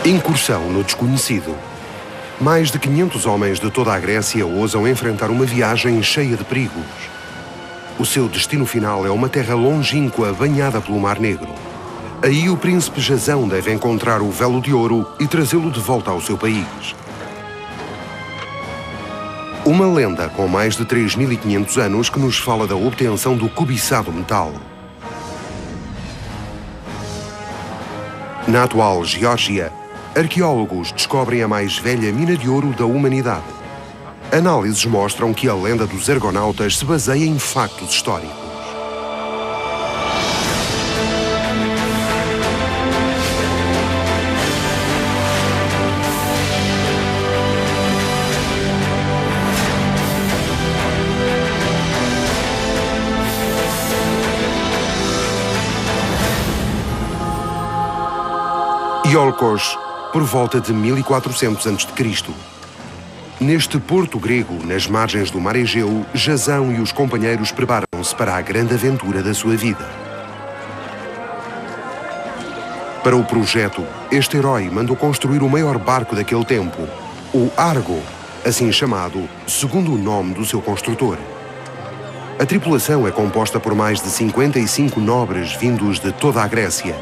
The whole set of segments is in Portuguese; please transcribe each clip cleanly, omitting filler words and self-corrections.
Incursão no desconhecido. Mais de 500 homens de toda a Grécia ousam enfrentar uma viagem cheia de perigos. O seu destino final é uma terra longínqua banhada pelo Mar Negro. Aí o príncipe Jasão deve encontrar o Vélo de Ouro e trazê-lo de volta ao seu país. Uma lenda com mais de 3.500 anos que nos fala da obtenção do cobiçado metal. Na atual Geórgia, arqueólogos descobrem a mais velha mina de ouro da humanidade. Análises mostram que a lenda dos argonautas se baseia em factos históricos. Iolcos, por volta de 1400 a.C. Neste porto grego, nas margens do Mar Egeu, Jasão e os companheiros preparam-se para a grande aventura da sua vida. Para o projeto, este herói mandou construir o maior barco daquele tempo, o Argo, assim chamado, segundo o nome do seu construtor. A tripulação é composta por mais de 55 nobres vindos de toda a Grécia.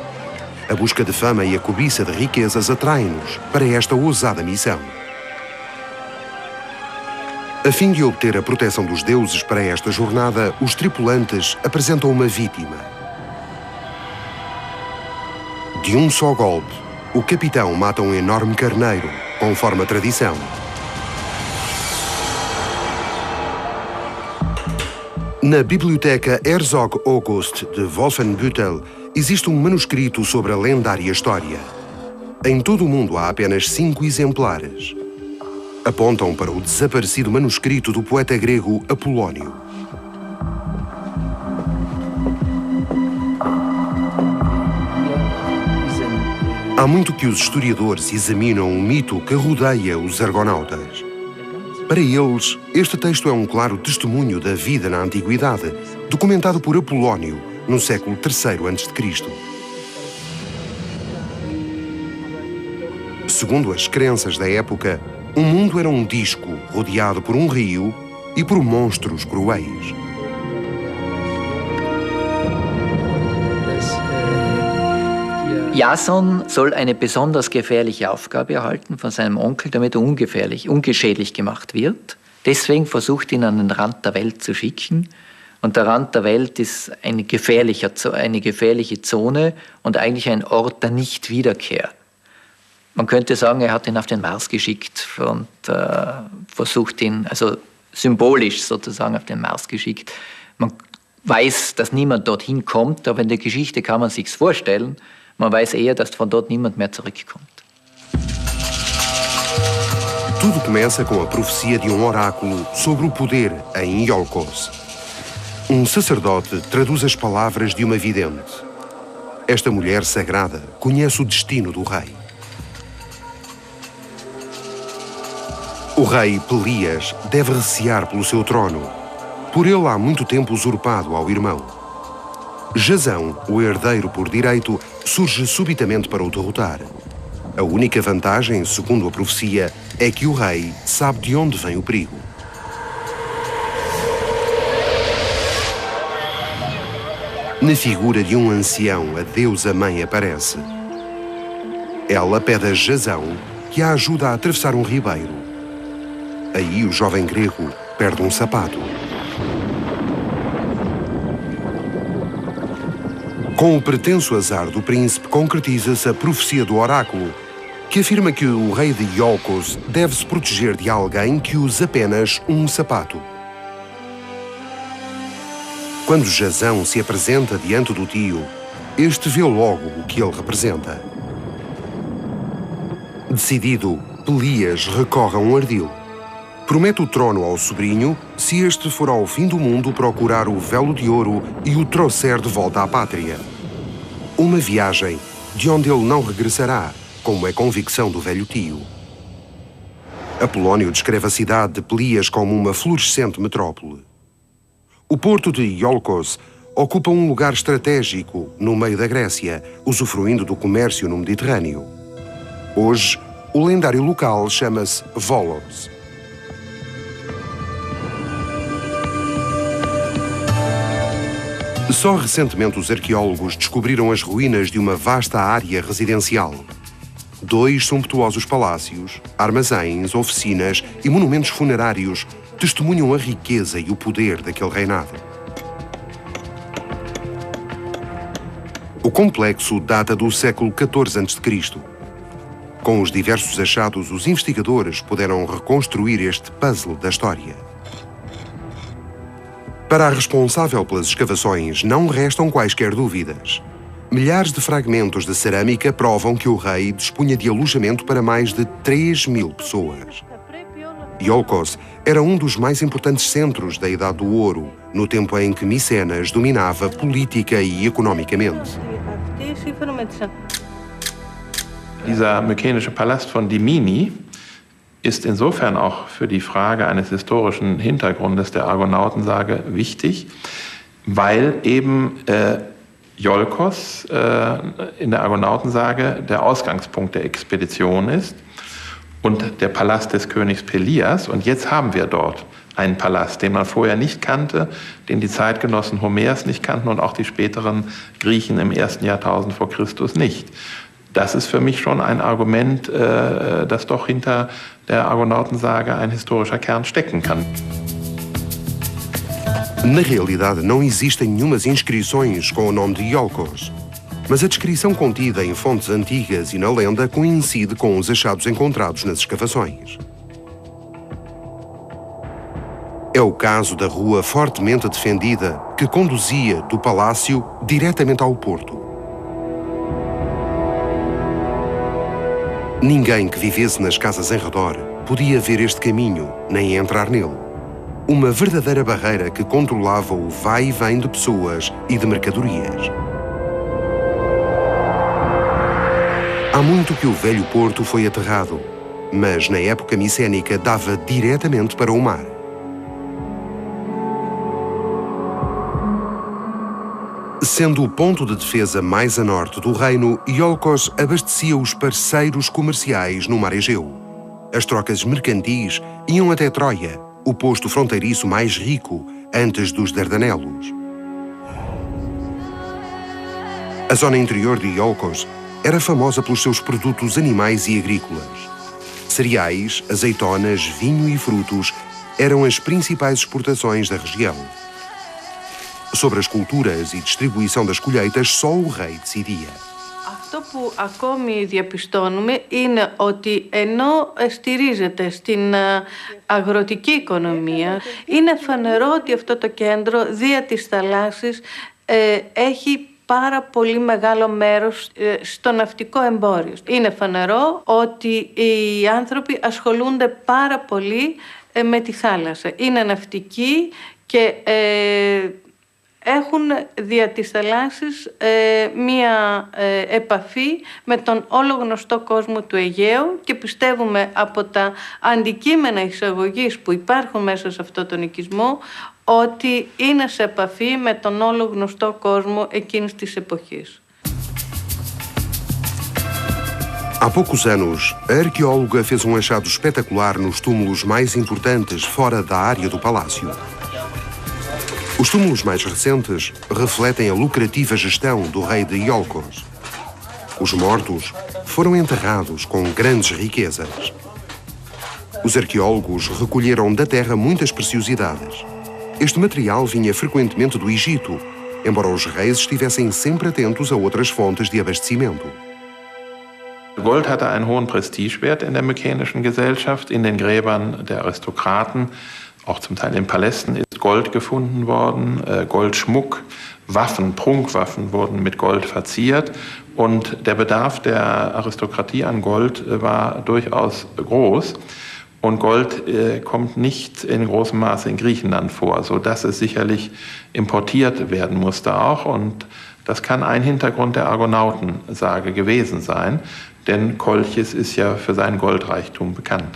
A busca de fama e a cobiça de riquezas atraem-nos para esta ousada missão. A fim de obter a proteção dos deuses para esta jornada, os tripulantes apresentam uma vítima. De um só golpe, o capitão mata um enorme carneiro, conforme a tradição. Na biblioteca Herzog August de Wolfenbüttel existe um manuscrito sobre a lendária história. Em todo o mundo há apenas 5 exemplares. Apontam para o desaparecido manuscrito do poeta grego Apolónio. Há muito que os historiadores examinam o mito que rodeia os argonautas. Para eles, este texto é um claro testemunho da vida na antiguidade, documentado por Apolónio no século III a.C. Segundo as crenças da época, o mundo era um disco rodeado por um rio e por monstros cruéis. Jason soll eine besonders gefährliche Aufgabe erhalten von seinem Onkel, damit er ungeschädlich gemacht wird. Deswegen versucht ihn an den Rand der Welt zu schicken. Und der Rand der Welt ist eine gefährliche Zone und eigentlich ein Ort der Nichtwiederkehr. Man könnte sagen, er hat ihn auf den Mars geschickt und versucht ihn, also symbolisch sozusagen auf den Mars geschickt. Man weiß, dass niemand dorthin kommt, aber in der Geschichte kann man sich's vorstellen. Man weiß eher, dass von dort niemand mehr zurückkommt. Tudo começa com a profecia de um oráculo sobre o poder em Iolcos. Um sacerdote traduz as palavras de uma vidente. Esta mulher sagrada conhece o destino do rei. O rei Pelias deve recear pelo seu trono, por ele há muito tempo usurpado ao irmão. Jasão, o herdeiro por direito, surge subitamente para o derrotar. A única vantagem, segundo a profecia, é que o rei sabe de onde vem o perigo. Na figura de um ancião, a deusa mãe aparece. Ela pede a Jasão que a ajude a atravessar um ribeiro. Aí o jovem grego perde um sapato. Com o pretenso azar do príncipe, concretiza-se a profecia do oráculo, que afirma que o rei de Iolcos deve se proteger de alguém que use apenas um sapato. Quando Jasão se apresenta diante do tio, este vê logo o que ele representa. Decidido, Pelias recorre a um ardil. Promete o trono ao sobrinho se este for ao fim do mundo procurar o Vélo de Ouro e o trouxer de volta à pátria. Uma viagem de onde ele não regressará, como é convicção do velho tio. Apolónio descreve a cidade de Pelias como uma florescente metrópole. O porto de Iolcos ocupa um lugar estratégico no meio da Grécia, usufruindo do comércio no Mediterrâneo. Hoje, o lendário local chama-se Volos. Só recentemente os arqueólogos descobriram as ruínas de uma vasta área residencial. 2 sumptuosos palácios, armazéns, oficinas e monumentos funerários testemunham a riqueza e o poder daquele reinado. O complexo data do século XIV a.C. Com os diversos achados, os investigadores puderam reconstruir este puzzle da história. Para a responsável pelas escavações, não restam quaisquer dúvidas. Milhares de fragmentos de cerâmica provam que o rei dispunha de alojamento para mais de 3.000 pessoas. Iolcos era um dos mais importantes centros da Idade do Ouro, no tempo em que Micenas dominava política e economicamente. Dieser mykenische Palast von Dimini ist insofern auch für die Frage eines historischen Hintergrundes der Argonautensage wichtig, weil eben Iolcos in der Argonautensage der Ausgangspunkt der Expedition ist und der Palast des Königs Pelias. Und jetzt haben wir dort einen Palast, den man vorher nicht kannte, den die Zeitgenossen Homers nicht kannten und auch die späteren Griechen im 1. Jahrtausend vor Christus nicht. Das ist für mich schon ein Argument, dass doch hinter der Argonautensage ein historischer Kern stecken kann. Na realidade, não existem nenhumas inscrições com o nome de Iolcos, mas a descrição contida em fontes antigas e na lenda coincide com os achados encontrados nas escavações. É o caso da rua fortemente defendida que conduzia do palácio diretamente ao porto. Ninguém que vivesse nas casas em redor podia ver este caminho, nem entrar nele. Uma verdadeira barreira que controlava o vai e vem de pessoas e de mercadorias. Há muito que o velho porto foi aterrado, mas na época micénica dava diretamente para o mar. Sendo o ponto de defesa mais a norte do reino, Iolcos abastecia os parceiros comerciais no mar Egeu. As trocas mercantis iam até Troia, o posto fronteiriço mais rico antes dos Dardanelos. A zona interior de Iolcos era famosa pelos seus produtos animais e agrícolas. Cereais, azeitonas, vinho e frutos eram as principais exportações da região. Sobre as culturas e distribuição das colheitas, só o rei decidia. Αυτό που ακόμη διαπιστώνουμε είναι ότι ενώ στηρίζεται στην αγροτική οικονομία, είναι φανερό ότι αυτό το κέντρο δια της θαλάσσης έχει πάρα πολύ μεγάλο μέρος στο ναυτικό εμπόριο. Είναι φανερό ότι οι άνθρωποι ασχολούνται πάρα πολύ με τη θάλασσα. Είναι ναυτικοί και έχουν δια της θαλάσσης μία επαφή με τον όλο γνωστό κόσμο του Αιγαίου και πιστεύουμε από τα αντικείμενα εισαγωγής που υπάρχουν μέσα σε αυτό τον οικισμό ότι είναι σε επαφή με τον όλο γνωστό κόσμο εκείνης της εποχής. Há poucos anos, a arqueóloga fez um achado espetacular nos túmulos mais importantes fora da área do palácio. Os túmulos mais recentes refletem a lucrativa gestão do rei de Iolcos. Os mortos foram enterrados com grandes riquezas. Os arqueólogos recolheram da terra muitas preciosidades. Este material vinha frequentemente do Egito, embora os reis estivessem sempre atentos a outras fontes de abastecimento. Gold hatte einen hohen Prestigewert in der mykenischen Gesellschaft. In den Gräbern der Aristokraten, auch zum Teil in Palästen, ist Gold gefunden worden, Goldschmuck, Waffen, Prunkwaffen wurden mit Gold verziert und der Bedarf der Aristokratie an Gold war durchaus groß. Und Gold kommt nicht in großem Maße in Griechenland vor, sodass es sicherlich importiert werden musste auch. Und das kann ein Hintergrund der Argonautensage gewesen sein, denn Kolchis ist ja für sein Goldreichtum bekannt.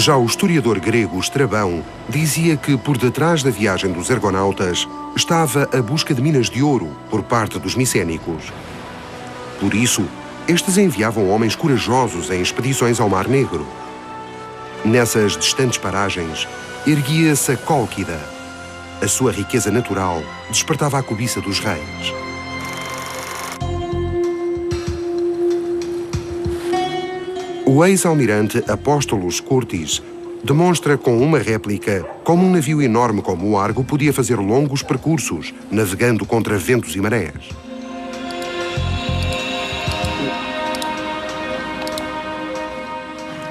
Já o historiador grego Estrabão dizia que por detrás da viagem dos argonautas estava a busca de minas de ouro por parte dos micénicos. Por isso, estes enviavam homens corajosos em expedições ao Mar Negro. Nessas distantes paragens, erguia-se a Cólquida. A sua riqueza natural despertava a cobiça dos reis. O ex-almirante Apóstolos Curtis demonstra com uma réplica como um navio enorme como o Argo podia fazer longos percursos, navegando contra ventos e marés.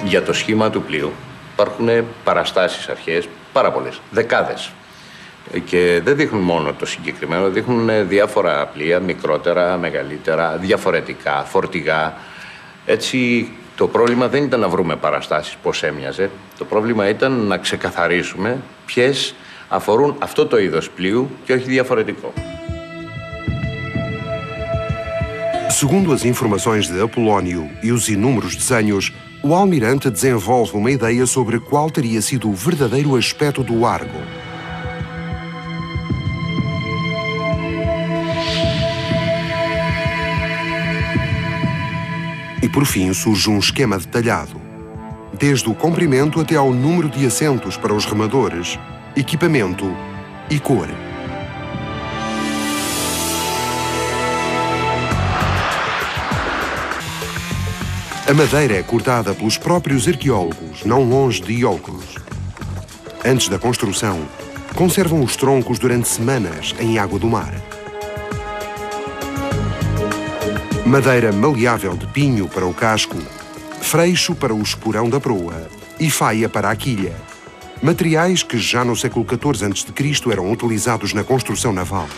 Για το σχήμα του πλοίου υπάρχουν παραστάσεις αρχές, πάρα πολλές, δεκάδες. Και δεν δείχνουν μόνο το συγκεκριμένο, δείχνουν διάφορα πλοία, μικρότερα, μεγαλύτερα, διαφορετικά, φορτηγά. Έτσι, το πρόβλημα δεν ήταν να βρούμε παραστάσεις πώς έμοιαζε. Το πρόβλημα ήταν να ξεκαθαρίσουμε ποιες αφορούν αυτό το είδος πλοίου και όχι διαφορετικό. Segundo as informações de Apolónio e os inúmeros desenhos, o almirante desenvolve uma ideia sobre qual teria sido o verdadeiro aspecto do Argo. E por fim surge um esquema detalhado, desde o comprimento até ao número de assentos para os remadores, equipamento e cor. A madeira é cortada pelos próprios arqueólogos, não longe de Iolcos. Antes da construção, conservam os troncos durante semanas em água do mar. Madeira maleável de pinho para o casco, freixo para o esporão da proa e faia para a quilha. Materiais que já no século XIV a.C. eram utilizados na construção naval.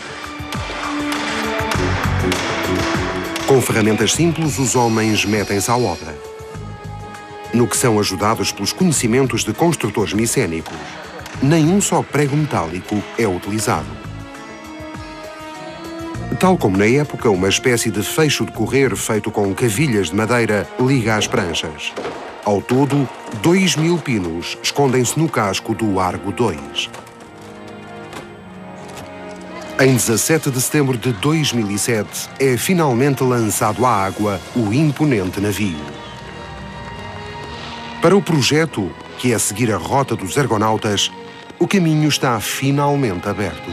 Com ferramentas simples, os homens metem-se à obra. No que são ajudados pelos conhecimentos de construtores micénicos, nenhum só prego metálico é utilizado. Tal como na época, uma espécie de fecho de correr feito com cavilhas de madeira liga as pranchas. Ao todo, 2.000 pinos escondem-se no casco do Argo II. Em 17 de setembro de 2007, é finalmente lançado à água o imponente navio. Para o projeto, que é seguir a rota dos argonautas, o caminho está finalmente aberto.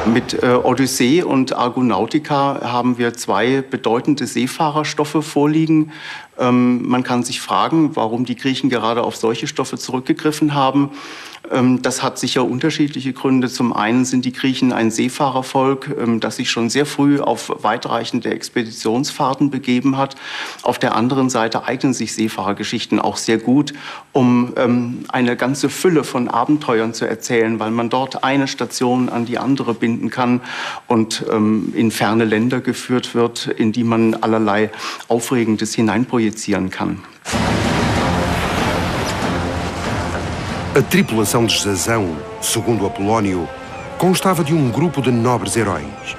Mit Odyssee und Argonautica haben wir zwei bedeutende Seefahrerstoffe vorliegen. Man kann sich fragen, warum die Griechen gerade auf solche Stoffe zurückgegriffen haben. Das hat sicher unterschiedliche Gründe. Zum einen sind die Griechen ein Seefahrervolk, das sich schon sehr früh auf weitreichende Expeditionsfahrten begeben hat. Auf der anderen Seite eignen sich Seefahrergeschichten auch sehr gut, um eine ganze Fülle von Abenteuern zu erzählen, weil man dort eine Station an die andere binden kann und in ferne Länder geführt wird, in die man allerlei Aufregendes hineinprojizieren kann. A tripulação de Jasão, segundo Apolónio, constava de um grupo de nobres heróis.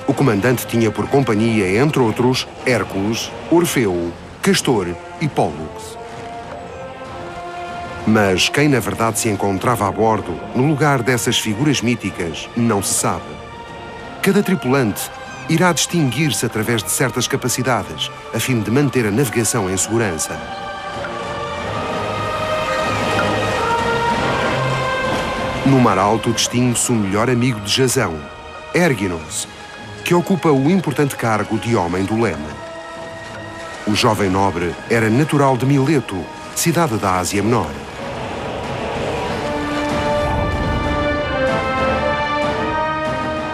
O comandante tinha por companhia, entre outros, Hércules, Orfeu, Castor e Pólux. Mas quem na verdade se encontrava a bordo, no lugar dessas figuras míticas, não se sabe. Cada tripulante irá distinguir-se através de certas capacidades, a fim de manter a navegação em segurança. No mar alto distingue-se o melhor amigo de Jasão, Érginos, que ocupa o importante cargo de homem do leme. O jovem nobre era natural de Mileto, cidade da Ásia Menor.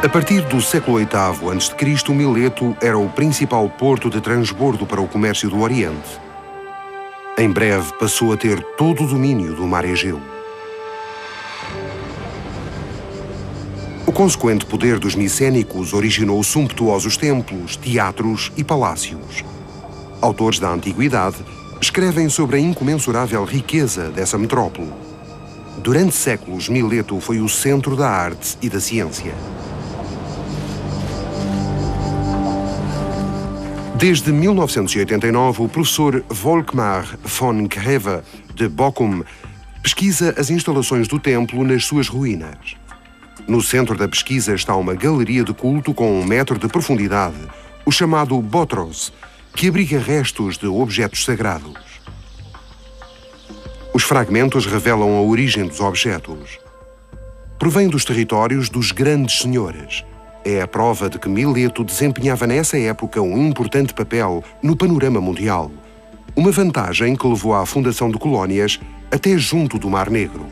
A partir do século VIII a.C., Mileto era o principal porto de transbordo para o comércio do Oriente. Em breve passou a ter todo o domínio do mar Egeu. O consequente poder dos micénicos originou sumptuosos templos, teatros e palácios. Autores da antiguidade escrevem sobre a incomensurável riqueza dessa metrópole. Durante séculos, Mileto foi o centro da arte e da ciência. Desde 1989, o professor Volkmar von Greve, de Bochum, pesquisa as instalações do templo nas suas ruínas. No centro da pesquisa está uma galeria de culto com 1 metro de profundidade, o chamado Botros, que abriga restos de objetos sagrados. Os fragmentos revelam a origem dos objetos. Provém dos territórios dos grandes senhores. É a prova de que Mileto desempenhava nessa época um importante papel no panorama mundial. Uma vantagem que levou à fundação de colónias até junto do Mar Negro.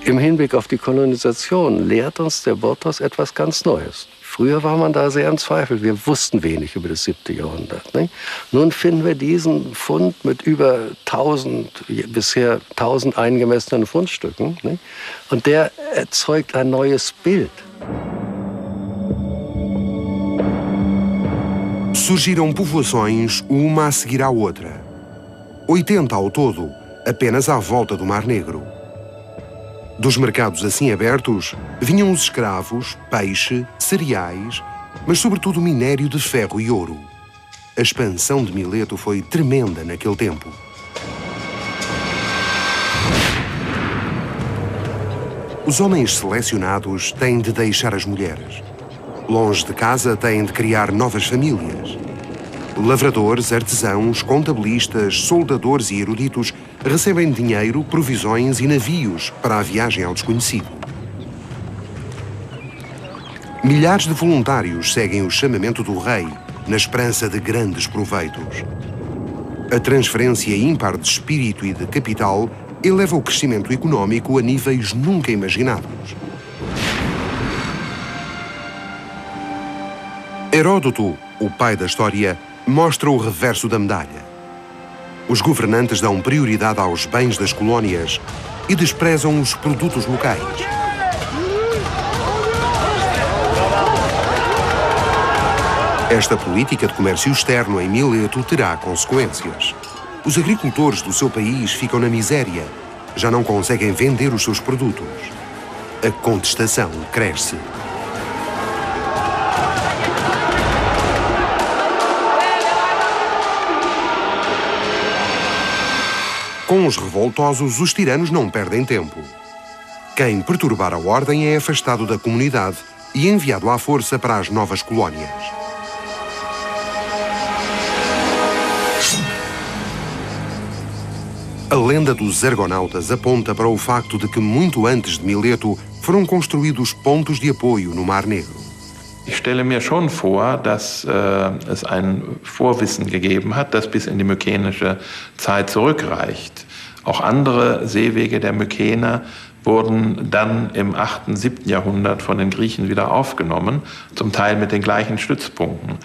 Im Hinblick auf die Kolonisation lehrt uns der Botros etwas ganz Neues. Früher war man da sehr im Zweifel. Wir wussten wenig über das 7. Jahrhundert. Nicht? Nun finden wir diesen Fund mit über 1000, bisher 1000 eingemessenen Fundstücken. Nicht? Und der erzeugt ein neues Bild. Surgiram povoações uma a seguir à outra. 80 ao todo, apenas à volta do Mar Negro. Dos mercados assim abertos, vinham os escravos, peixe, cereais, mas sobretudo minério de ferro e ouro. A expansão de Mileto foi tremenda naquele tempo. Os homens selecionados têm de deixar as mulheres. Longe de casa têm de criar novas famílias. Lavradores, artesãos, contabilistas, soldadores e eruditos recebem dinheiro, provisões e navios para a viagem ao desconhecido. Milhares de voluntários seguem o chamamento do rei, na esperança de grandes proveitos. A transferência ímpar de espírito e de capital eleva o crescimento económico a níveis nunca imaginados. Heródoto, o pai da história, mostra o reverso da medalha. Os governantes dão prioridade aos bens das colónias e desprezam os produtos locais. Esta política de comércio externo em Mileto terá consequências. Os agricultores do seu país ficam na miséria, já não conseguem vender os seus produtos. A contestação cresce. Com os revoltosos, os tiranos não perdem tempo. Quem perturbar a ordem é afastado da comunidade e enviado à força para as novas colónias. A lenda dos argonautas aponta para o facto de que, muito antes de Mileto, foram construídos pontos de apoio no Mar Negro. Ich stelle mir schon vor, dass es ein Vorwissen gegeben hat, das bis in die mykenische Zeit zurückreicht. Auch andere Seewege der Mykener wurden dann im 8. und 7. Jahrhundert von den Griechen wieder aufgenommen, zum Teil mit den gleichen Stützpunkten.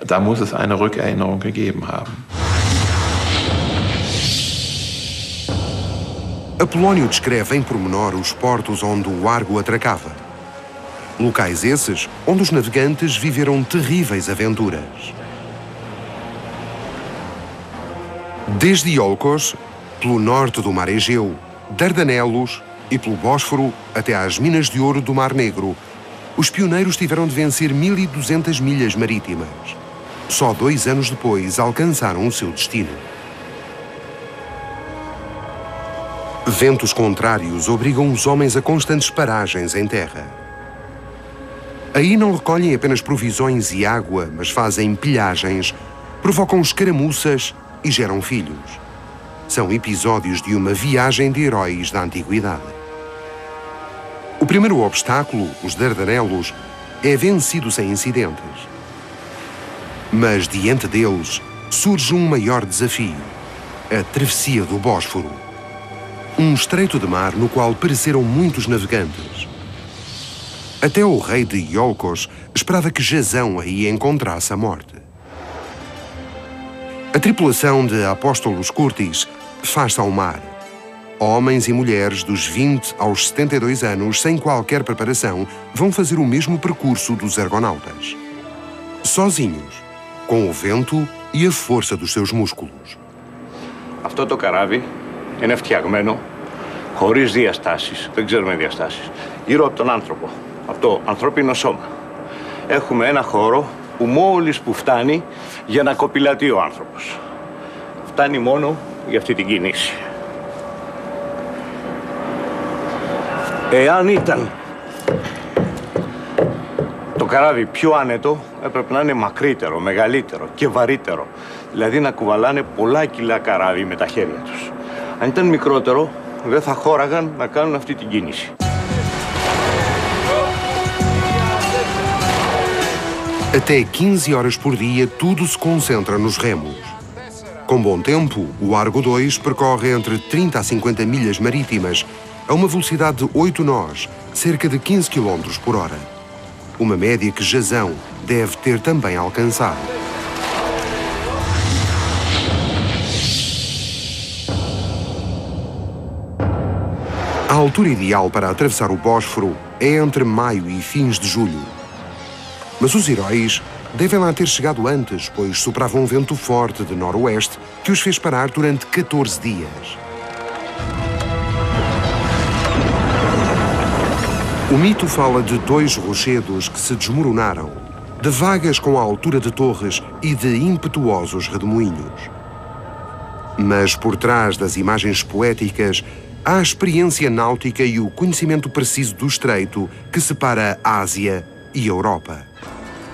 Da muss es eine Rückerinnerung gegeben haben. Apolónio descreve em pormenor os portos onde o Argo atracava. Locais esses onde os navegantes viveram terríveis aventuras. Desde Iolcos, pelo norte do Mar Egeu, Dardanelos e pelo Bósforo até às minas de ouro do Mar Negro, os pioneiros tiveram de vencer 1200 milhas marítimas. Só 2 anos depois alcançaram o seu destino. Ventos contrários obrigam os homens a constantes paragens em terra. Aí não recolhem apenas provisões e água, mas fazem pilhagens, provocam escaramuças e geram filhos. São episódios de uma viagem de heróis da antiguidade. O primeiro obstáculo, os Dardanelos, é vencido sem incidentes. Mas diante deles surge um maior desafio: a travessia do Bósforo. Um estreito de mar no qual pereceram muitos navegantes. Até o rei de Iolcos esperava que Jasão aí encontrasse a morte. A tripulação de Apóstolos Curtis faz-se ao mar. Homens e mulheres dos 20 aos 72 anos, sem qualquer preparação, vão fazer o mesmo percurso dos argonautas. Sozinhos, com o vento e a força dos seus músculos. Αυτό το καράβι είναι φτιαγμένο χωρίς διαστάσεις, δεν ξέρουμε διαστάσεις, γύρω από τον άνθρωπο, από το ανθρώπινο σώμα. Έχουμε ένα χώρο που μόλις που φτάνει για να κοπηλατεί ο άνθρωπος. Φτάνει μόνο για αυτή την κίνηση. Εάν ήταν καράβι πιο άνετο έπρεπε να είναι μακρύτερο, μεγαλύτερο και βαρύτερο. Δηλαδή να κουβαλάνε πολλά κιλά καράβι με τα χέρια τους. Αν ήταν μικρότερο, δεν θα χώραγαν να κάνουν αυτή την κίνηση. Até 15 horas por dia, tudo se concentra nos remos. Com bom tempo, o Argo 2 percorre entre 30 a 50 milhas marítimas a uma velocidade de 8 nós, cerca de 15 km por hora. Uma média que Jazão deve ter também alcançado. A altura ideal para atravessar o Bósforo é entre maio e fins de julho. Mas os heróis devem lá ter chegado antes, pois soprava um vento forte de noroeste que os fez parar durante 14 dias. O mito fala de 2 rochedos que se desmoronaram, de vagas com a altura de torres e de impetuosos redemoinhos. Mas por trás das imagens poéticas há a experiência náutica e o conhecimento preciso do estreito que separa a Ásia e a Europa.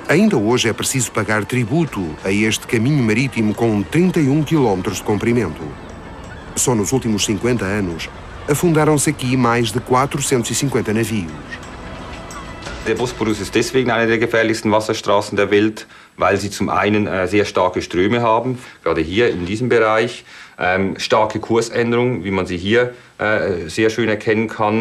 Ainda hoje é preciso pagar tributo a este caminho marítimo com 31 km de comprimento. Só nos últimos 50 anos afundaram-se aqui mais de 450 navios. Der Bosporus ist deswegen eine der gefährlichsten Wasserstraßen der Welt, weil sie zum einen sehr starke Ströme haben, gerade hier in diesem Bereich, starke Kursänderungen, wie man sie hier sehr schön erkennen kann.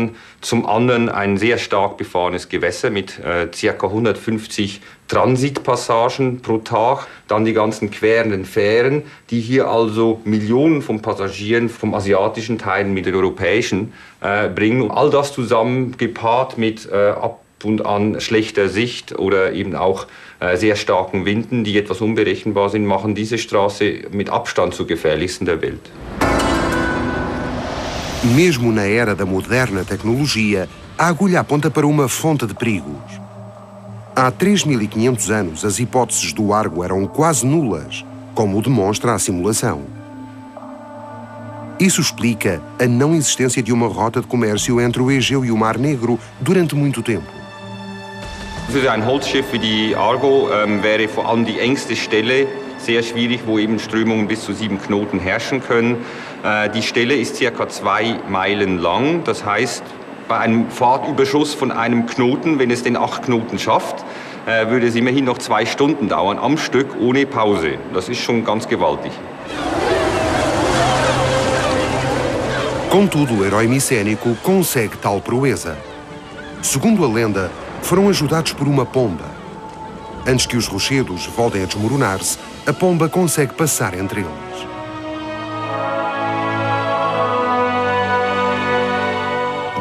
Zum anderen ein sehr stark befahrenes Gewässer mit ca. 150 Transitpassagen pro Tag. Dann die ganzen querenden Fähren, die hier also Millionen von Passagieren vom asiatischen Teil mit den europäischen bringen. All das zusammen gepaart mit ab und an schlechter Sicht oder eben auch sehr starken Winden, die etwas unberechenbar sind, machen diese Straße mit Abstand zur gefährlichsten der Welt. Mesmo na era da moderna tecnologia, a agulha aponta para uma fonte de perigos. Há 3.500 anos, as hipóteses do Argo eram quase nulas, como demonstra a simulação. Isso explica a não existência de uma rota de comércio entre o Egeu e o Mar Negro durante muito tempo. Für ein Holzschiff wie die Argo wäre vor allem die engste Stelle sehr schwierig, wo eben Strömungen bis zu 7 Knoten herrschen können. Die Stelle ist ca. 2 Meilen lang. Das heißt, bei einem Fahrtüberschuss von einem Knoten, wenn es den 8 Knoten schafft, würde es immerhin noch 2 Stunden dauern am Stück ohne Pause. Das ist schon ganz gewaltig. Contudo, o herói micênico consegue tal proeza. Segundo a lenda, foram ajudados por uma pomba. Antes que os rochedos voltem a desmoronar-se, a pomba consegue passar entre eles.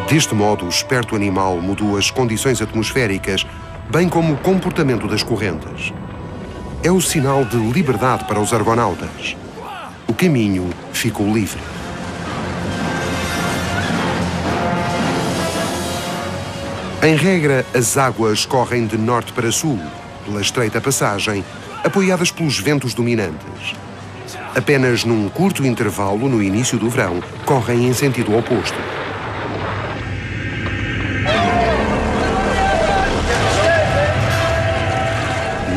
Deste modo, o esperto animal mudou as condições atmosféricas, bem como o comportamento das correntes. É o sinal de liberdade para os argonautas. O caminho ficou livre. Em regra, as águas correm de norte para sul, pela estreita passagem, apoiadas pelos ventos dominantes. Apenas num curto intervalo, no início do verão, correm em sentido oposto.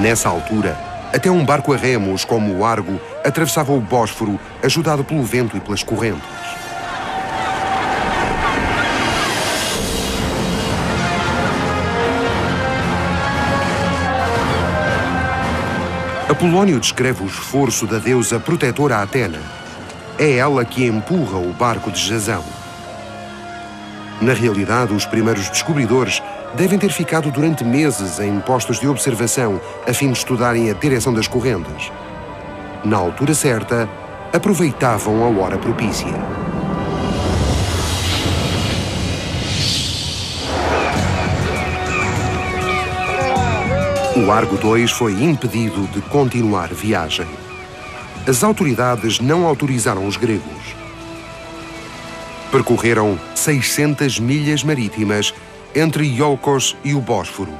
Nessa altura, até um barco a remos, como o Argo, atravessava o Bósforo, ajudado pelo vento e pelas correntes. Apolónio descreve o esforço da deusa protetora Atena. É ela que empurra o barco de Jazão. Na realidade, os primeiros descobridores devem ter ficado durante meses em postos de observação a fim de estudarem a direção das correntes. Na altura certa, aproveitavam a hora propícia. O Argo 2 foi impedido de continuar a viagem. As autoridades não autorizaram os gregos. Percorreram 600 milhas marítimas entre Iolcos e o Bósforo.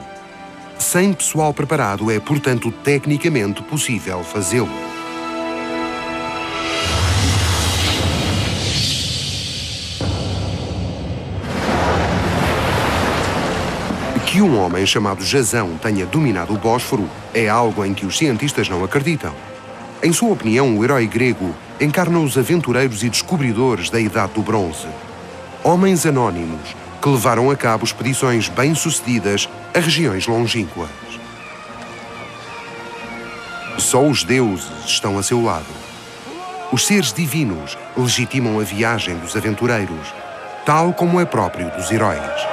Sem pessoal preparado é, portanto, tecnicamente possível fazê-lo. Que um homem chamado Jasão tenha dominado o Bósforo é algo em que os cientistas não acreditam. Em sua opinião, o herói grego encarna os aventureiros e descobridores da Idade do Bronze. Homens anónimos que levaram a cabo expedições bem-sucedidas a regiões longínquas. Só os deuses estão a seu lado. Os seres divinos legitimam a viagem dos aventureiros, tal como é próprio dos heróis.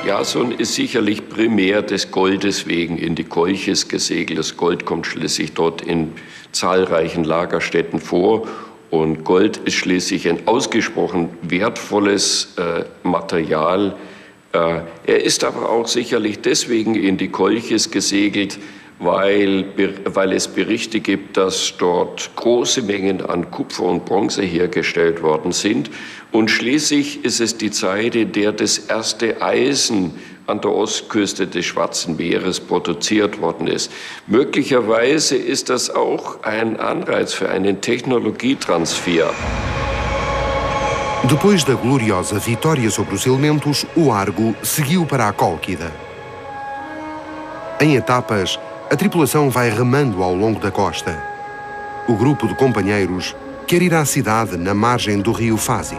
Jason ist sicherlich primär des Goldes wegen in die Kolchis gesegelt. Das Gold kommt schließlich dort in zahlreichen Lagerstätten vor. Und Gold ist schließlich ein ausgesprochen wertvolles Material. Er ist aber auch sicherlich deswegen in die Kolchis gesegelt, weil es Berichte gibt, dass dort große Mengen an Kupfer und Bronze hergestellt worden sind. Und schließlich ist es die Zeit, in der das erste Eisen an der Ostküste des Schwarzen Meeres produziert worden ist. Möglicherweise ist das auch ein Anreiz für einen Technologietransfer. Depois da gloriosa vitória sobre os elementos, o Argo seguiu para a Cólquida. Em etapas, a tripulação vai remando ao longo da costa. O grupo de companheiros quer ir à cidade na margem do rio Fazis.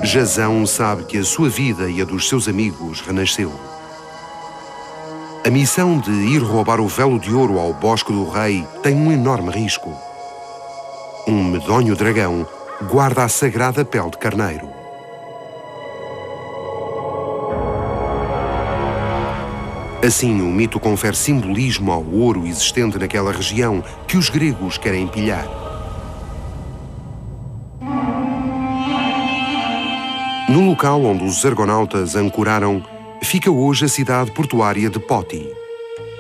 Jasão sabe que a sua vida e a dos seus amigos renasceu. A missão de ir roubar o velo de ouro ao Bosque do Rei tem um enorme risco. Um medonho dragão guarda a sagrada pele de carneiro. Assim, o mito confere simbolismo ao ouro existente naquela região que os gregos querem pilhar. No local onde os argonautas ancoraram, fica hoje a cidade portuária de Poti.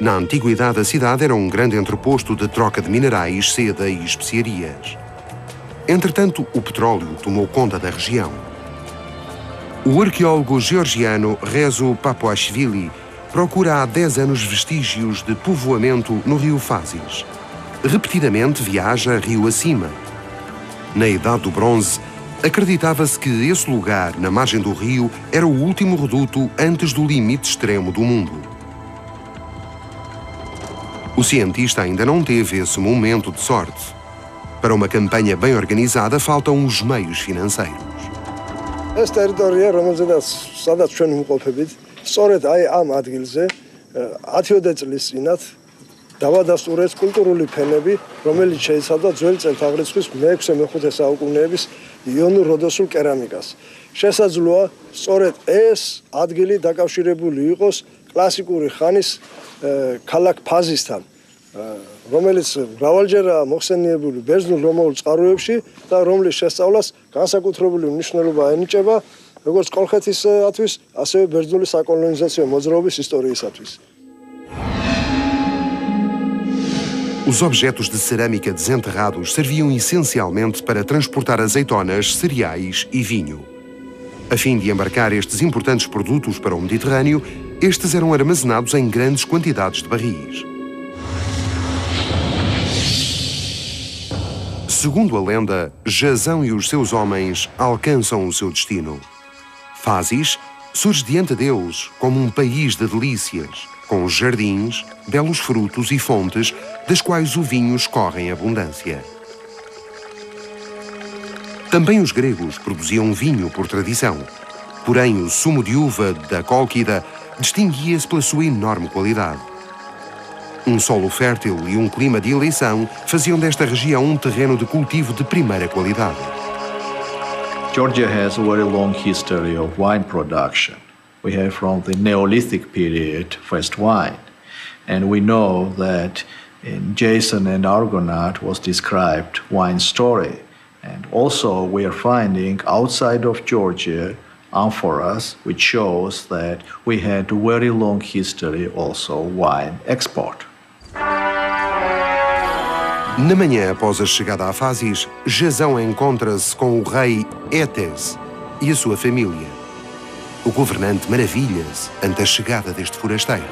Na antiguidade, a cidade era um grande entreposto de troca de minerais, seda e especiarias. Entretanto, o petróleo tomou conta da região. O arqueólogo georgiano Rezo Papuashvili procura há 10 anos vestígios de povoamento no rio Fazis. Repetidamente viaja rio acima. Na Idade do Bronze, acreditava-se que esse lugar, na margem do rio, era o último reduto antes do limite extremo do mundo. O cientista ainda não teve esse momento de sorte. Para uma campanha bem organizada, faltam os meios financeiros. ეს ტერიტორია, სადაც ჩვენ ვიმყოფებით, სწორედ აი ამ ადგილზე 10-ოდე წლის წინათ დავადასტურეს კულტურული ფენები, რომელიც შეიცავდა ძველი წელთაღრიცხვის მე-6-მე-5 საუკუნეების იონურ როდოსულ კერამიკას. შესაძლოა სწორედ ეს ადგილი დაკავშირებული იყოს კლასიკური ხანის ქალაქ ფაზისთან, რომელიც მრავალჯერაა მოხსენიებული ბერძნულ-რომაულ წყაროებში და რომლის შესწავლას განსაკუთრებული მნიშვნელობა ენიჭება როგორც კოლხეთისათვის, ასევე ბერძნული საკოლონიზაციო მოძრაობის ისტორიისათვის. Os objetos de cerâmica desenterrados serviam essencialmente para transportar azeitonas, cereais e vinho. A fim de embarcar estes importantes produtos para o Mediterrâneo, estes eram armazenados em grandes quantidades de barris. Segundo a lenda, Jasão e os seus homens alcançam o seu destino. Fazis surge diante deles como um país de delícias, com jardins, belos frutos e fontes, das quais o vinho escorre em abundância. Também os gregos produziam vinho por tradição, porém o sumo de uva da Cólquida distinguia-se pela sua enorme qualidade. Um solo fértil e um clima de eleição faziam desta região um terreno de cultivo de primeira qualidade. Georgia has a very long history of wine production. We have from the Neolithic period first wine, and we know that in Jason and Argonaut was described wine story, and also we are finding outside of Georgia amphoras, which shows that we had a very long history also wine export. Na manhã após a chegada a Fazis, Jasão encontra-se com o rei Étes e a sua família. O governante maravilha-se ante a chegada deste forasteiro.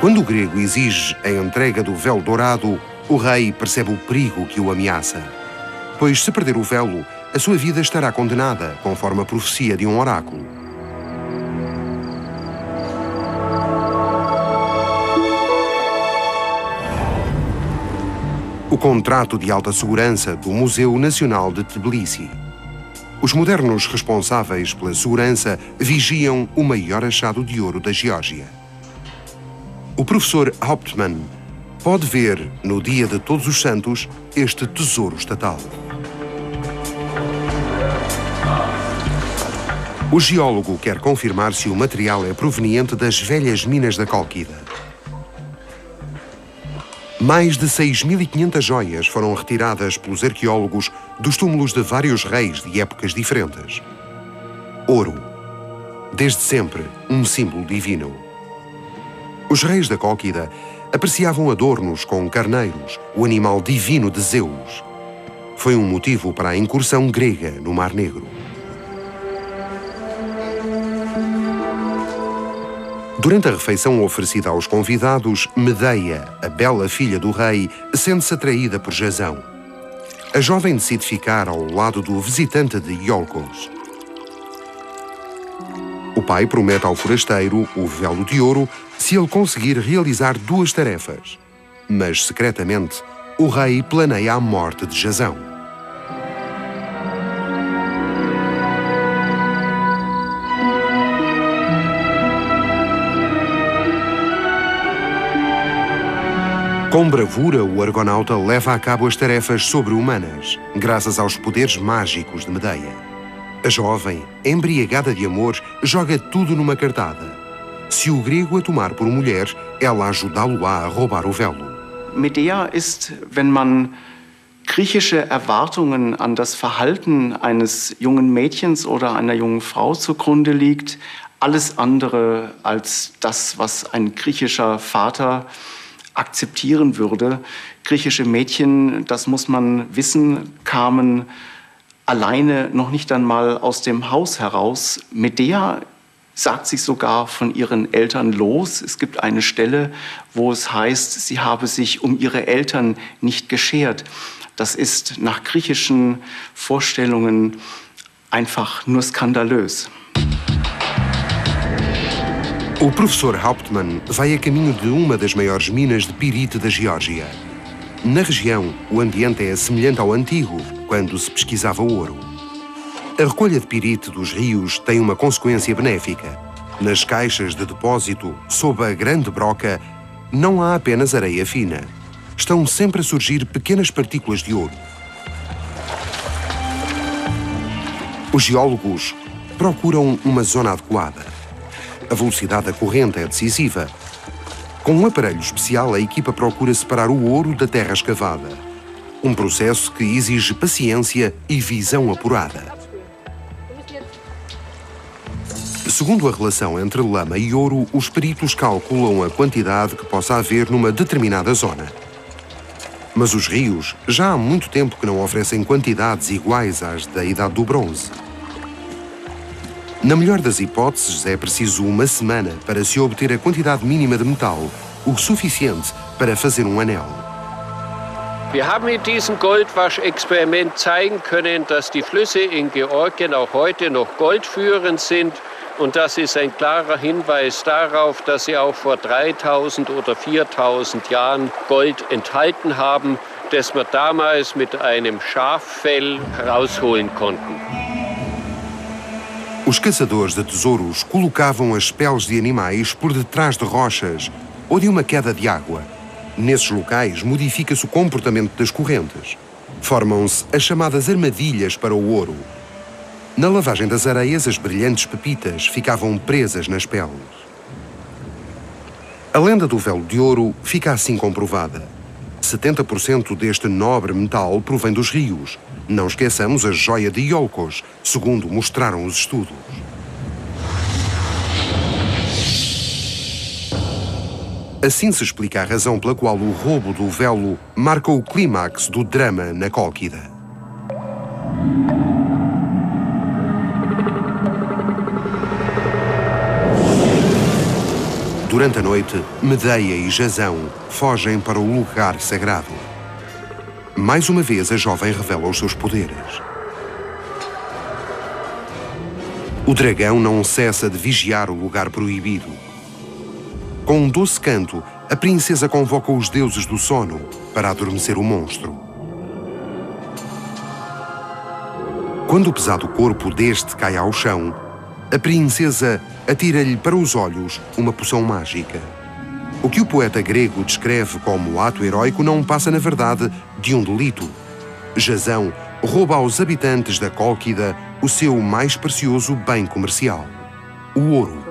Quando o grego exige a entrega do véu dourado, o rei percebe o perigo que o ameaça. Pois se perder o véu, a sua vida estará condenada, conforme a profecia de um oráculo. O contrato de alta segurança do Museu Nacional de Tbilisi. Os modernos responsáveis pela segurança vigiam o maior achado de ouro da Geórgia. O professor Hauptmann pode ver, no dia de Todos os Santos, este tesouro estatal. O geólogo quer confirmar se o material é proveniente das velhas minas da Cólquida. Mais de 6.500 joias foram retiradas pelos arqueólogos dos túmulos de vários reis de épocas diferentes. Ouro. Desde sempre, um símbolo divino. Os reis da Cólquida apreciavam adornos com carneiros, o animal divino de Zeus. Foi um motivo para a incursão grega no Mar Negro. Durante a refeição oferecida aos convidados, Medeia, a bela filha do rei, sente-se atraída por Jasão. A jovem decide ficar ao lado do visitante de Iolcos. O pai promete ao forasteiro o véu de ouro se ele conseguir realizar duas tarefas. Mas, secretamente, o rei planeia a morte de Jasão. Com bravura, o argonauta leva a cabo as tarefas sobre-humanas, graças aos poderes mágicos de Medeia. A jovem, embriagada de amor, joga tudo numa cartada. Se o grego a tomar por mulher, ela ajudá-lo-á a roubar o véu. Medea ist, wenn man griechische Erwartungen an das Verhalten eines jungen Mädchens oder einer jungen Frau zugrunde liegt, alles andere als das, was ein griechischer Vater akzeptieren würde. Griechische Mädchen, das muss man wissen, kamen alleine noch nicht einmal aus dem Haus heraus. Medea sagt sich sogar von ihren Eltern los. Es gibt eine Stelle, wo es heißt, sie habe sich um ihre Eltern nicht geschert. Das ist nach griechischen Vorstellungen einfach nur skandalös. O professor Hauptmann vai a caminho de uma das maiores minas de pirite da Geórgia. Na região, o ambiente é semelhante ao antigo, quando se pesquisava ouro. A recolha de pirite dos rios tem uma consequência benéfica. Nas caixas de depósito, sob a grande broca, não há apenas areia fina. Estão sempre a surgir pequenas partículas de ouro. Os geólogos procuram uma zona adequada. A velocidade da corrente é decisiva. Com um aparelho especial, a equipa procura separar o ouro da terra escavada. Um processo que exige paciência e visão apurada. Segundo a relação entre lama e ouro, os peritos calculam a quantidade que possa haver numa determinada zona. Mas os rios já há muito tempo que não oferecem quantidades iguais às da Idade do Bronze. Na melhor das hipóteses, é preciso uma semana para se obter a quantidade mínima de metal, o suficiente para fazer um anel. Wir haben mit diesem Goldwaschexperiment zeigen können, dass die Flüsse in Georgien auch heute noch goldführend sind. Und das ist ein klarer Hinweis darauf, dass sie auch vor 3000 oder 4000 Jahren Gold enthalten haben, das wir damals mit einem Schaffell herausholen konnten. Os caçadores de tesouros colocavam as peles de animais por detrás de rochas ou de uma queda de água. Nesses locais, modifica-se o comportamento das correntes. Formam-se as chamadas armadilhas para o ouro. Na lavagem das areias, as brilhantes pepitas ficavam presas nas peles. A lenda do véu de ouro fica assim comprovada. 70% deste nobre metal provém dos rios. Não esqueçamos a joia de Iolcos, segundo mostraram os estudos. Assim se explica a razão pela qual o roubo do véu marca o clímax do drama na Cólquida. Durante a noite, Medeia e Jasão fogem para o lugar sagrado. Mais uma vez, a jovem revela os seus poderes. O dragão não cessa de vigiar o lugar proibido. Com um doce canto, a princesa convoca os deuses do sono para adormecer o monstro. Quando o pesado corpo deste cai ao chão, a princesa atira-lhe para os olhos uma poção mágica. O que o poeta grego descreve como ato heróico não passa, na verdade, de um delito. Jasão rouba aos habitantes da Cólquida o seu mais precioso bem comercial, o ouro.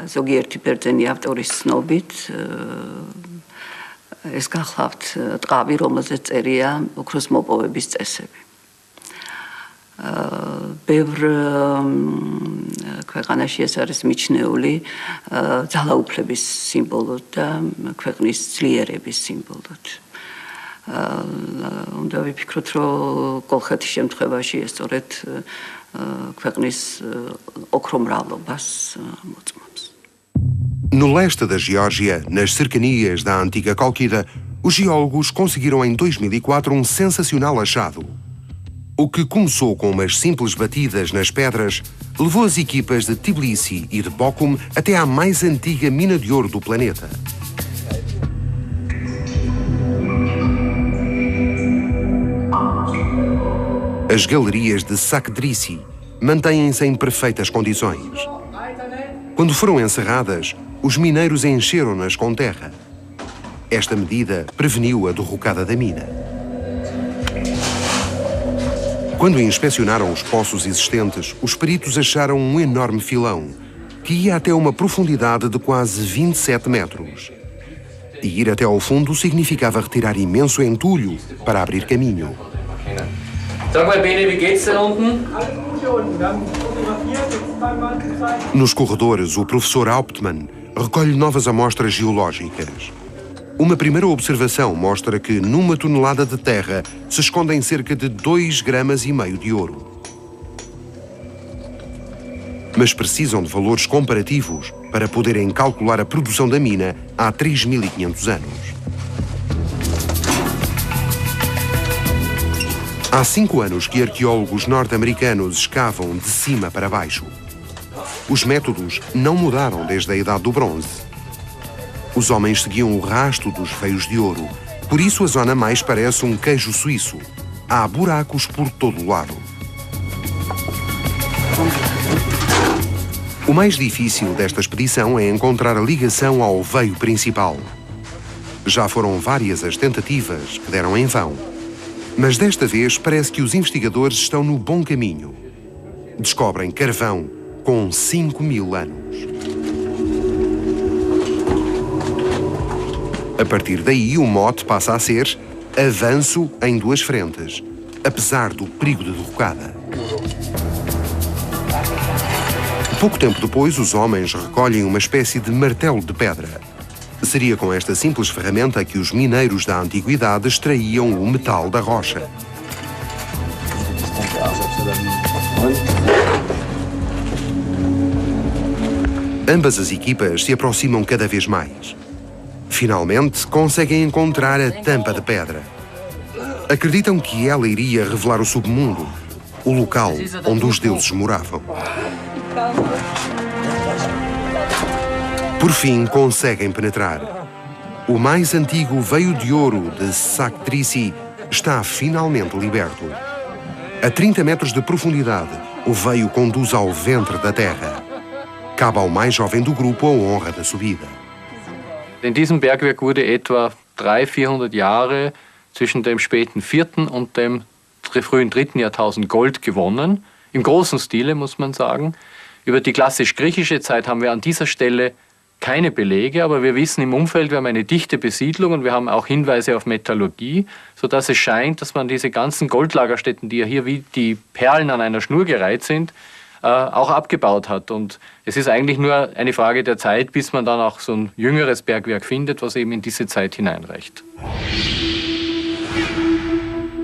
ზოგიერთი ბერძენი ავტორის ცნობით ეს გახლავთ ტყავი, რომელზეც წერია ოქროს მოპოვების წესები. ბევრ ქვეყანაში ეს არის მიჩნეული ძალაუფლების სიმბოლოდ და ქვეყნის ძლიერების სიმბოლოდ. უნდა ვიფიქროთ, რომ კოლხეთის შემთხვევაში ეს სწორედ ქვეყნის ოქრომრავლობას მოწმობს. No leste da Geórgia, nas cercanias da antiga Cólquida, os geólogos conseguiram em 2004 um sensacional achado. O que começou com umas simples batidas nas pedras, levou as equipas de Tbilisi e de Bochum até à mais antiga mina de ouro do planeta. As galerias de Sakdrisi mantêm-se em perfeitas condições. Quando foram encerradas, os mineiros encheram-nas com terra. Esta medida preveniu a derrocada da mina. Quando inspecionaram os poços existentes, os peritos acharam um enorme filão, que ia até uma profundidade de quase 27 metros. E ir até ao fundo significava retirar imenso entulho para abrir caminho. Sag mal, Bene, wie geht's denn unten? Nos corredores, o professor Hauptmann recolhe novas amostras geológicas. Uma primeira observação mostra que numa tonelada de terra se escondem cerca de 2,5 gramas de ouro. Mas precisam de valores comparativos para poderem calcular a produção da mina há 3.500 anos. Há 5 anos que arqueólogos norte-americanos escavam de cima para baixo. Os métodos não mudaram desde a Idade do Bronze. Os homens seguiam o rastro dos veios de ouro, por isso a zona mais parece um queijo suíço. Há buracos por todo o lado. O mais difícil desta expedição é encontrar a ligação ao veio principal. Já foram várias as tentativas que deram em vão. Mas desta vez parece que os investigadores estão no bom caminho. Descobrem carvão com 5.000 anos. A partir daí, o mote passa a ser avanço em 2 frentes, apesar do perigo de derrocada. Pouco tempo depois, os homens recolhem uma espécie de martelo de pedra. Seria com esta simples ferramenta que os mineiros da antiguidade extraíam o metal da rocha. Ambas as equipas se aproximam cada vez mais. Finalmente, conseguem encontrar a tampa de pedra. Acreditam que ela iria revelar o submundo, o local onde os deuses moravam. Por fim, conseguem penetrar. O mais antigo veio de ouro de Sakdrisi está finalmente liberto. A 30 metros de profundidade, o veio conduz ao ventre da terra. Cabe ao mais jovem do grupo a honra da subida. In diesem Bergwerk wurde etwa 300-400 Jahre zwischen dem späten 4. und dem frühen 3. Jahrtausend Gold gewonnen. Im großen Stile, muss man sagen. Über die klassisch-griechische Zeit haben wir an dieser Stelle keine Belege, aber wir wissen im Umfeld, wir haben eine dichte Besiedlung und wir haben auch Hinweise auf Metallurgie, sodass es scheint, dass man diese ganzen Goldlagerstätten, die ja hier wie die Perlen an einer Schnur gereiht sind, auch abgebaut hat. Und es ist eigentlich nur eine Frage der Zeit, bis man dann auch so ein jüngeres Bergwerk findet, was eben in diese Zeit hineinreicht.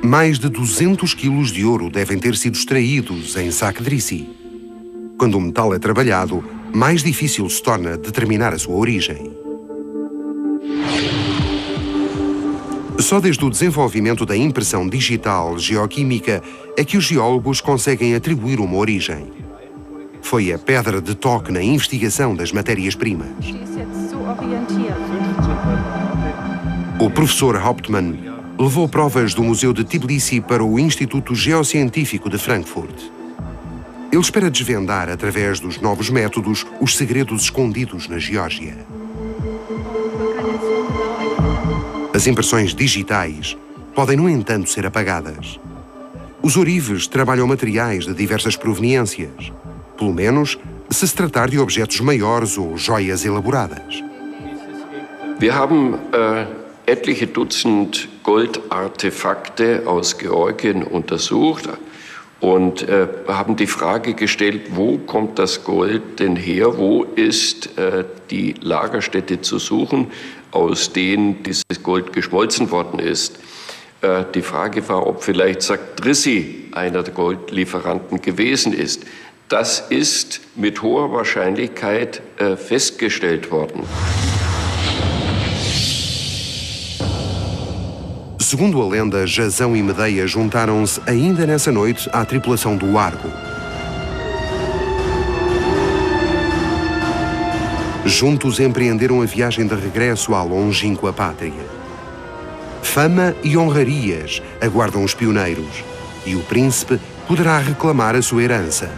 Mais de 200 quilos de ouro devem ter sido extraídos em Sakdrisi. Quando o metal é trabalhado, mais difícil se torna determinar a sua origem. Só desde o desenvolvimento da impressão digital geoquímica é que os geólogos conseguem atribuir uma origem. Foi a pedra de toque na investigação das matérias-primas. O professor Hauptmann levou provas do Museu de Tbilisi para o Instituto Geocientífico de Frankfurt. Ele espera desvendar, através dos novos métodos, os segredos escondidos na Geórgia. As impressões digitais podem, no entanto, ser apagadas. Os ourives trabalham materiais de diversas proveniências, pelo menos se tratar de objetos maiores ou joias elaboradas. Wir haben etliche Dutzend Goldartefakte aus Georgien untersucht und haben die Frage gestellt, wo kommt das Gold denn her, wo ist die Lagerstätte zu suchen, aus denen dieses Gold geschmolzen worden ist. Die Frage war, ob vielleicht Sakdrissi einer der Goldlieferanten gewesen ist. Das ist mit hoher Wahrscheinlichkeit festgestellt worden. Segundo a lenda, Jazão e Medeia juntaram-se ainda nessa noite à tripulação do Argo. Juntos empreenderam a viagem de regresso à longínqua pátria. Fama e honrarias aguardam os pioneiros, e o príncipe poderá reclamar a sua herança,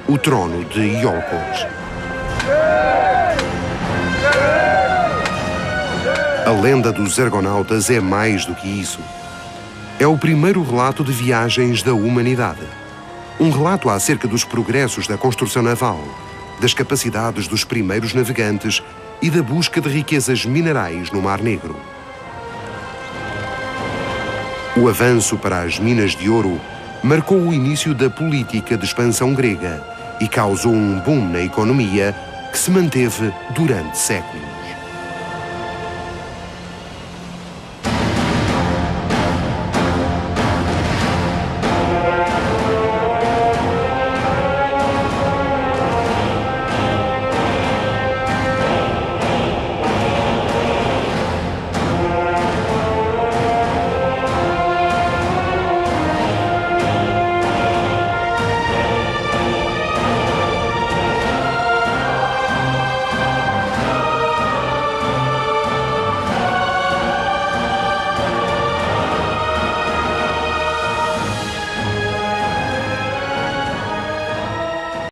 o trono de Iolcos. A lenda dos argonautas é mais do que isso. É o primeiro relato de viagens da humanidade. Um relato acerca dos progressos da construção naval, das capacidades dos primeiros navegantes e da busca de riquezas minerais no Mar Negro. O avanço para as minas de ouro marcou o início da política de expansão grega e causou um boom na economia que se manteve durante séculos.